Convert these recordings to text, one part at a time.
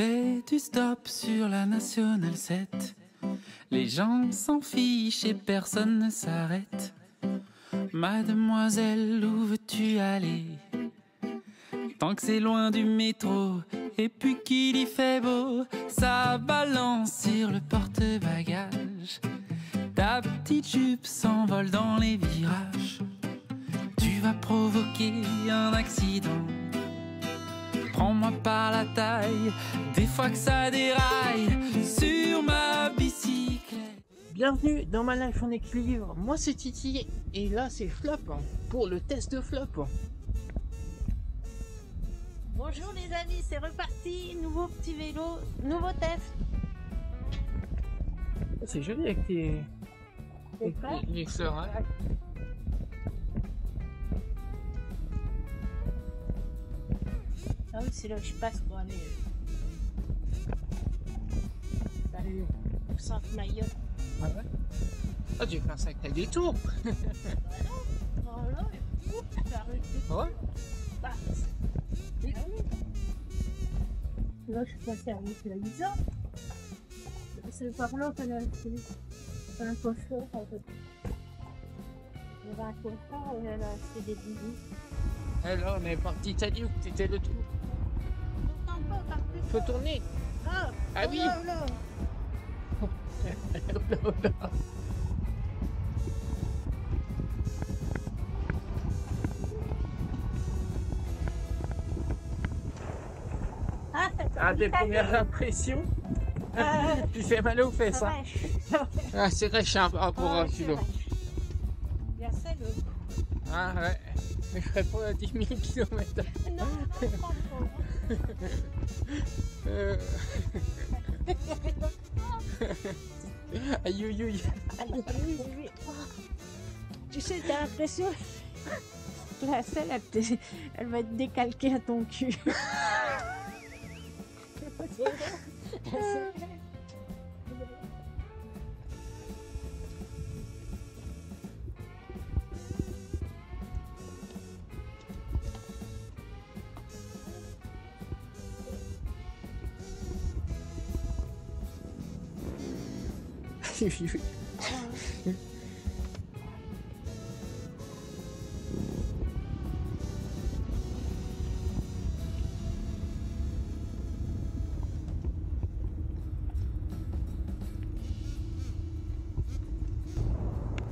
fait du stop sur la Nationale 7. Les gens s'en fichent et personne ne s'arrête. Mademoiselle, où veux-tu aller? Tant que c'est loin du métro et puis qu'il y fait beau, ça balance sur le porte-bagages. Ta petite jupe s'envole dans les virages. Tu vas provoquer un accident. Prends-moi par la taille, des fois que ça déraille sur ma bicyclette. Bienvenue dans ma life en équilibre. Moi c'est Titi et là c'est Flop pour le test de Flop. Bonjour les amis, c'est reparti, nouveau petit vélo, nouveau test. C'est joli avec les fleurs. Hein. Ah oui, c'est là où je passe pour aller au centre Mayotte. Ah ouais. Ah, tu fais un sacré détour. Voilà, Ouais. là, je suis passée avec la Lisa. C'est par là qu'elle a fait un coiffeur en fait. Il y avait un coiffeur et elle a acheté des bijoux. Et là, on est parti, t'as dit où t'étais le tour. Faut tourner. Ah oui. Là, là. Ah, des premières impressions. Tu fais mal aux fesses. Hein. Ah, c'est rêche hein, par rapport à kilo. Il y a celle. Ah ouais. Mais je ferais pas à 10 000 km. Non, Aïe aïe aïe. Tu sais, t'as l'impression que la selle, elle va être décalquée à ton cul.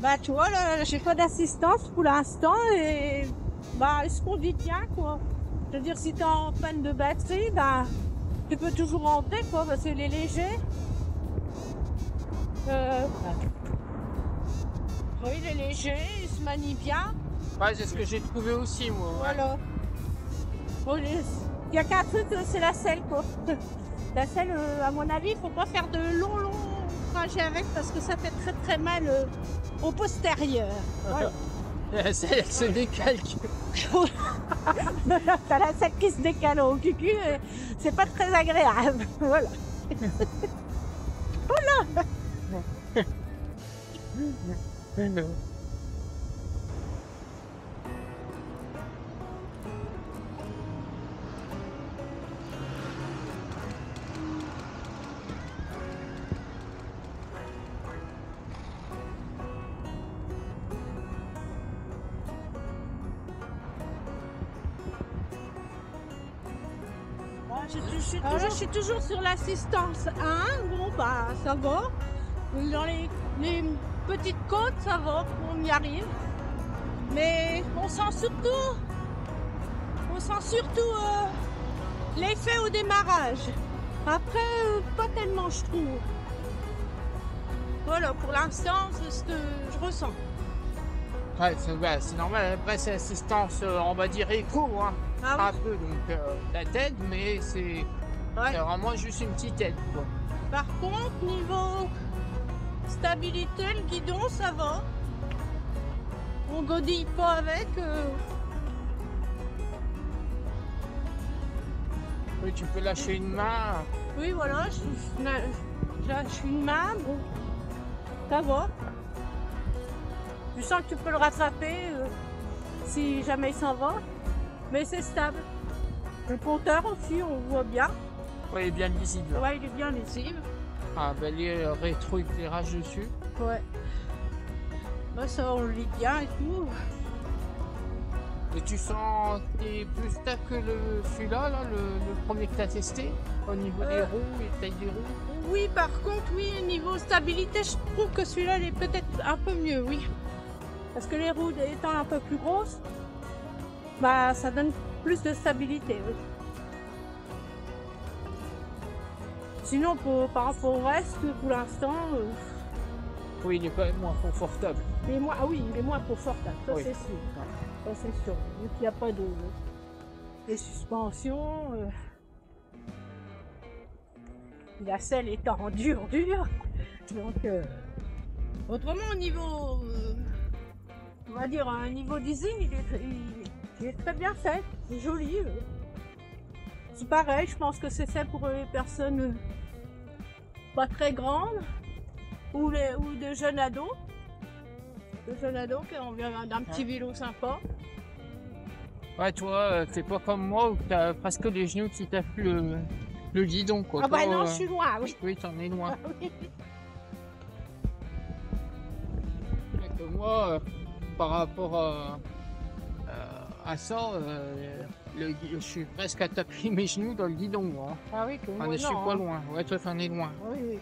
Bah tu vois là, j'ai pas d'assistance pour l'instant et bah il se conduit bien quoi. Je veux dire si t'es en panne de batterie, bah tu peux toujours rentrer quoi parce qu'il est léger. Oui, il est léger, il se manie bien. Ouais, c'est ce que j'ai trouvé aussi moi. Ouais. Voilà. Bon, il y a qu'un truc, c'est la selle quoi. La selle, à mon avis, il faut pas faire de longs trajets avec parce que ça fait très très mal au postérieur. Voilà. La selle, elle se décalque. T'as la selle qui se décale au cucu, c'est pas très agréable. Voilà. Voilà. Je suis toujours sur l'assistance 1, bon bah ça va. Dans les petites côtes, ça va, on y arrive. Mais on sent surtout l'effet au démarrage. Après, pas tellement je trouve. Voilà, pour l'instant, c'est ce que je ressens. Ouais, c'est normal, après c'est l'assistance, on va dire éco, hein. Ah un peu, donc la tête, mais c'est vraiment juste une petite aide, quoi. Par contre, niveau stabilité, le guidon, ça va. On godille pas avec. Oui, tu peux lâcher une main. Oui, voilà, je lâche une main, bon, ça va. Tu sens que tu peux le rattraper si jamais il s'en va, mais c'est stable. Le compteur aussi, on voit bien. Ouais, il est bien lisible. Ouais, il est bien lisible. Ah, ben les rétroéclairages dessus. Ouais. Bah, ça, on le lit bien et tout. Et tu sens t'es plus stable que celui-là, là, le premier que tu as testé, au niveau des roues et taille des roues? Oui, par contre, oui, niveau stabilité, je trouve que celui-là, il est peut-être un peu mieux, oui. Parce que les roues étant un peu plus grosses, bah, ça donne plus de stabilité, oui. Sinon, par rapport au reste, pour l'instant, Oui, il est quand même moins confortable. il est moins, ah oui, il est moins confortable, ça Oui. c'est sûr. Ça c'est sûr. Vu qu'il n'y a pas de suspension, la selle étant dure. Donc, autrement, au niveau, on va dire, un niveau d'usine, il est très bien fait, il est joli. C'est pareil, je pense que c'est fait pour les personnes pas très grandes ou de jeunes ados. De jeunes ados qui ont bien d'un petit vélo sympa. Ouais, toi, t'es pas comme moi où t'as presque les genoux qui tapent le guidon, quoi. Ah bah Toi, non, je suis loin, oui. Oui, t'en es loin. Ah oui. Et que moi, par rapport à ça, je suis presque à taper mes genoux dans le guidon, moi. Ah oui, que Ah, moi, je suis non, pas hein. loin. Ouais, toi, t'en es loin. Oui.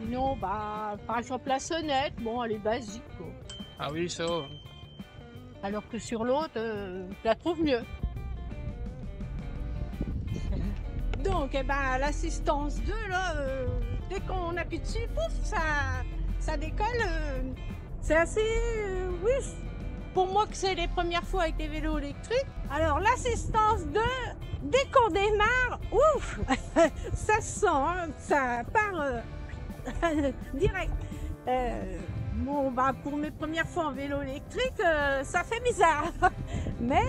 Sinon, bah, par exemple, la sonnette, bon, elle est basique, quoi. Ah oui, ça. Alors que sur l'autre, je la trouve mieux. Donc, eh ben, l'assistance 2, là, dès qu'on appuie dessus, pouf, ça décolle. C'est assez, oui, pour moi que c'est les premières fois avec les vélos électriques. Alors, l'assistance 2, dès qu'on démarre, ouf, ça se sent, hein, ça part direct. Bon, bah, pour mes premières fois en vélo électrique, ça fait bizarre. Mais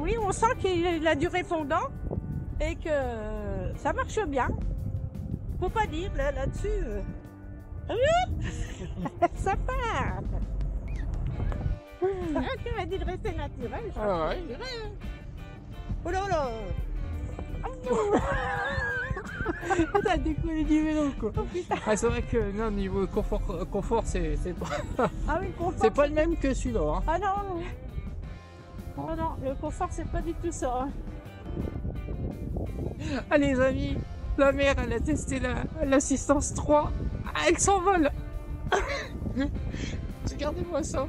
oui, on sent qu'il a du répondant et que ça marche bien. Faut pas dire là-dessus. Ça part. Tu m'as dit de rester naturel. Je Ah ouais. dirais. Oh là là. T'as décollé du vélo, quoi. Oh putain. Ah, c'est vrai que non, niveau confort c'est pas, Ah oui, le confort. c'est pas le même que celui-là. Hein. Ah non. Oh non, le confort c'est pas du tout ça. Hein. Ah les amis, la mère elle a testé l'assistance 3, ah, elle s'envole. Regardez-moi ça.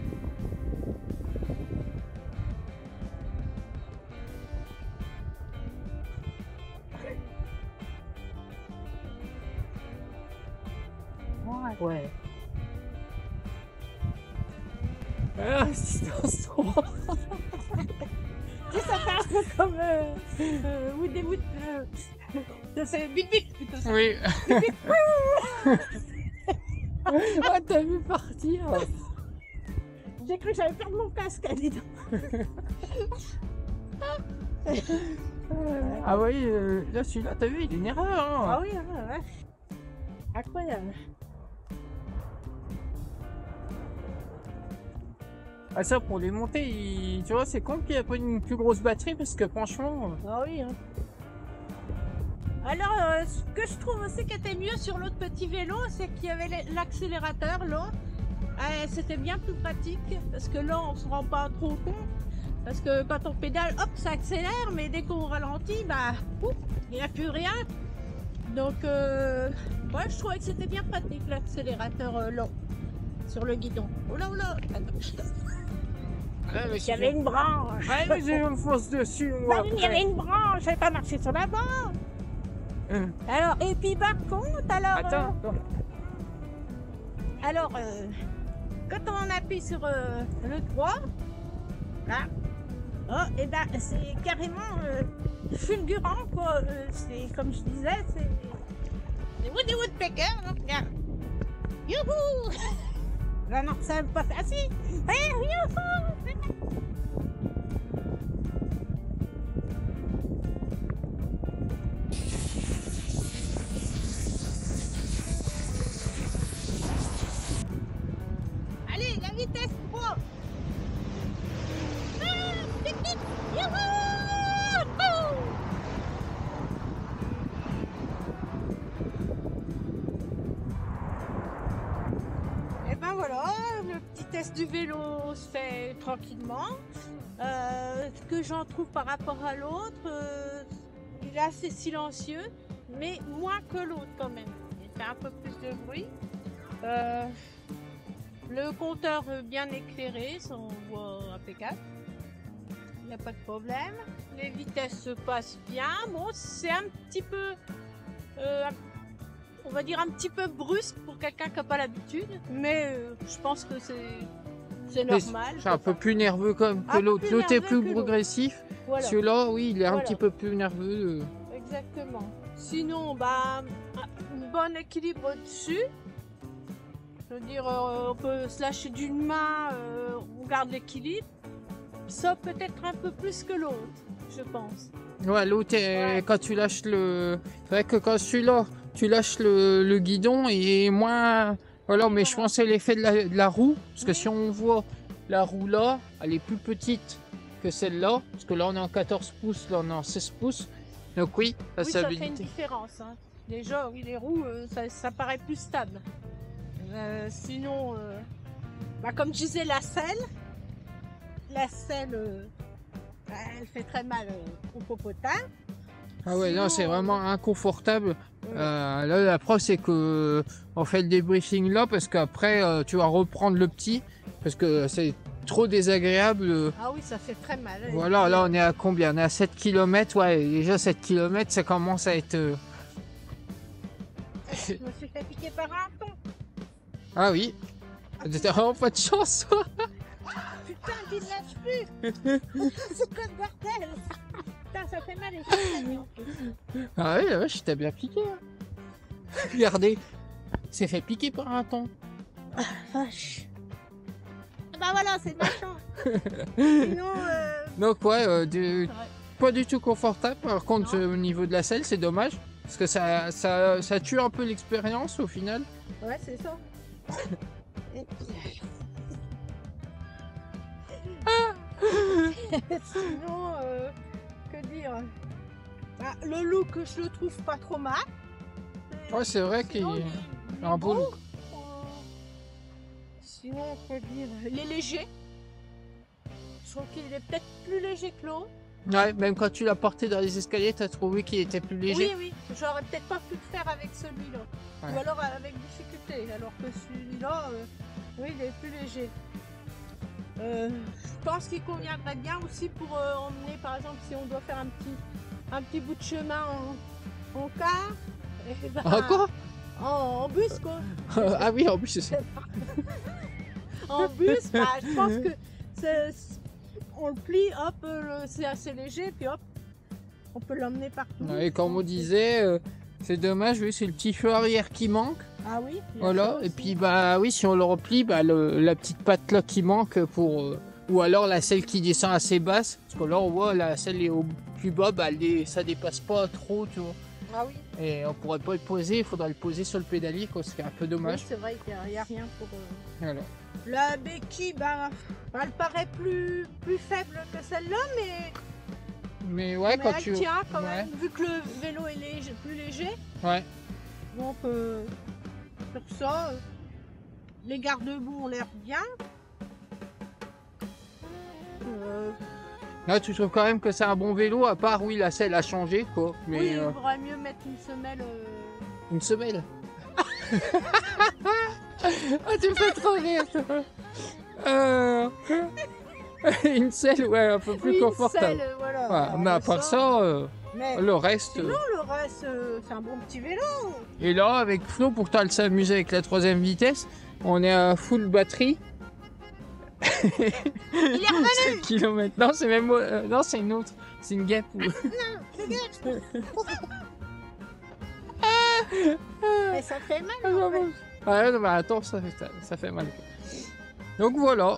Ouais. Ah, assistance 3. Tu sais, ça fait un peu comme Wood. C'est vite. Oui. Ah, t'as vu partir. J'ai cru que j'allais perdre mon casque, dis donc. Ah oui, là celui-là, t'as vu, il est une erreur. Hein. Ah oui, ouais. Incroyable. Ah ça, pour les monter, tu vois, c'est con qu'il n'y a pas une plus grosse batterie parce que franchement... Ah oui. Hein. Alors, ce que je trouve aussi qui était mieux sur l'autre petit vélo, c'est qu'il y avait l'accélérateur là. C'était bien plus pratique parce que là, on se rend pas trop compte. Parce que quand on pédale, hop, ça accélère, mais dès qu'on ralentit, bah, il n'y a plus rien. Donc, ouais, je trouvais que c'était bien pratique l'accélérateur long sur le guidon. Oula. Attends. Il y avait une branche. Ah mais j'ai une fausse dessus, moi. Bah, il y avait une branche, je n'avais pas marché sur la branche. Alors, et puis par contre, alors... Attends. Alors, quand on appuie sur le 3, là, oh, et ben c'est carrément fulgurant, quoi. C'est comme je disais, c'est des woodpeckers, donc regarde. Youhou. Là, non, ça n'a pas fait assis. Youhou. Allez, la vitesse 3. Youhou. reste du vélo se fait tranquillement. Ce que j'en trouve par rapport à l'autre, il est assez silencieux, mais moins que l'autre quand même. Il fait un peu plus de bruit. Le compteur bien éclairé, ça on voit impeccable. Il n'y a pas de problème. Les vitesses se passent bien. Bon, c'est un petit peu, on va dire un petit peu brusque pour quelqu'un qui n'a pas l'habitude, mais je pense que c'est normal. C'est un peu plus nerveux comme que l'autre. L'autre est plus progressif. Voilà. Celui-là, oui, il est un petit peu plus nerveux. Exactement. Sinon, bah, un bon équilibre dessus. Je veux dire, on peut se lâcher d'une main, on garde l'équilibre. Ça peut-être un peu plus que l'autre, je pense. Ouais, l'autre, quand tu lâches le... C'est vrai que quand celui-là, tu lâches le guidon, il est moins... Voilà, mais je pense que c'est l'effet de la roue. Parce que si on voit la roue là, elle est plus petite que celle-là. Parce que là, on est en 14 pouces, là, on est en 16 pouces. Donc oui, la ça stabilité. fait une différence. Hein. Déjà, oui, les roues, ça paraît plus stable. Sinon, bah, comme je disais, la selle, elle fait très mal au popotin. Ah ouais, Sinon, non, c'est vraiment inconfortable. Là, la preuve, c'est que on fait le débriefing là parce qu'après, tu vas reprendre le petit parce que c'est trop désagréable. Ah oui, ça fait très mal. Voilà, là, on est à combien? On est à 7 km. Ouais, déjà 7 km, ça commence à être... Je me suis fait piquer par un thon. Ah oui, t'as vraiment pas de chance. Putain, qu'il ne lâche plus. C'est quoi ce bordel? Putain, ça fait mal. Ah oui, la vache, t'as bien piqué. Hein. Regardez, c'est fait piquer par un thon. Ah, vache. Bah voilà, c'est méchant. Sinon, Donc ouais, pas du tout confortable. Par contre, au niveau de la selle, c'est dommage. Parce que ça tue un peu l'expérience au final. ouais, c'est ça. Sinon, que dire? Bah, le look, je le trouve pas trop mal. Ouais, c'est vrai qu'il Sinon, a un beau look. Sinon, que dire? Il est léger. Je trouve qu'il est peut-être plus léger que l'autre. Ouais, même quand tu l'as porté dans les escaliers, t'as trouvé qu'il était plus léger. Oui, j'aurais peut-être pas pu le faire avec celui-là. Ouais. Ou alors avec difficulté. Alors que celui-là, oui, il est plus léger. Je pense qu'il conviendrait bien aussi pour emmener, par exemple, si on doit faire un petit bout de chemin en car. Et ben, Encore en bus, quoi. Ah oui, en plus, c'est ça. En bus, bah, je pense que on le plie, hop, c'est assez léger, puis hop, on peut l'emmener partout. Et comme on disait, c'est dommage, oui, c'est le petit feu arrière qui manque. Ah oui. Voilà, et puis bah oui, si on le replie, bah, la petite patte là qui manque pour... ou alors la selle qui descend assez basse, parce que là on voit la selle est au plus bas, bah, ça dépasse pas trop, tu vois. Ah oui. Et on pourrait pas le poser, il faudra le poser sur le pédalier, quoi, ce qui est un peu dommage. Oui, c'est vrai qu'il n'y a rien pour... Voilà. La béquille, bah, elle paraît plus faible que celle-là, Mais ouais, mais quand elle tu... tient quand ouais. même, vu que le vélo est plus léger. Ouais. Donc, sur ça, les garde-boue ont l'air bien. Là, tu trouves quand même que c'est un bon vélo, à part, oui, la selle a changé, quoi. Mais, oui, il vaudrait mieux mettre une semelle. Une semelle. Ah, tu me fais trop rire, toi. Une selle, ouais, un peu plus Oui, confortable. Une selle, voilà. Ouais, Alors, mais à part ça, mais le reste... sinon, le reste, c'est un bon petit vélo. Et là, avec Flo, pour t'aller s'amuser avec la 3e vitesse, on est à full batterie. Il est revenu. 7 km. Non, c'est même... non, c'est une autre. C'est une guêpe. Mais ça fait mal. Ah, en fait. ouais, non, mais attends, ça fait mal. Donc voilà.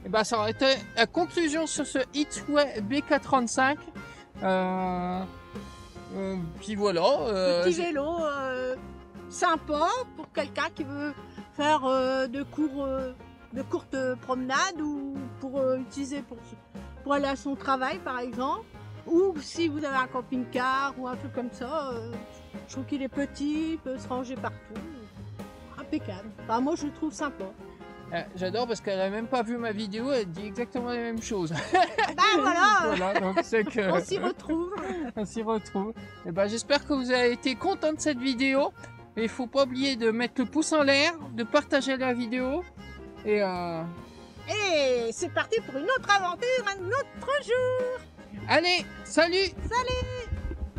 Et ben, ça aurait été la conclusion sur ce Hitway BK35. Puis voilà. Petit vélo sympa pour quelqu'un qui veut faire de courtes promenades ou pour utiliser pour aller à son travail par exemple. Ou si vous avez un camping-car ou un truc comme ça, je trouve qu'il est petit, il peut se ranger partout. Impeccable. Enfin, moi je le trouve sympa. J'adore parce qu'elle a même pas vu ma vidéo, elle dit exactement les mêmes choses. Bah voilà, Voilà, donc c'est que... on s'y retrouve. On s'y retrouve. Et ben, j'espère que vous avez été content de cette vidéo. Et il faut pas oublier de mettre le pouce en l'air, de partager la vidéo. Et Et c'est parti pour une autre aventure, un autre jour. allez, salut! Salut!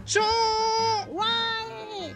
Ciao! Ouais!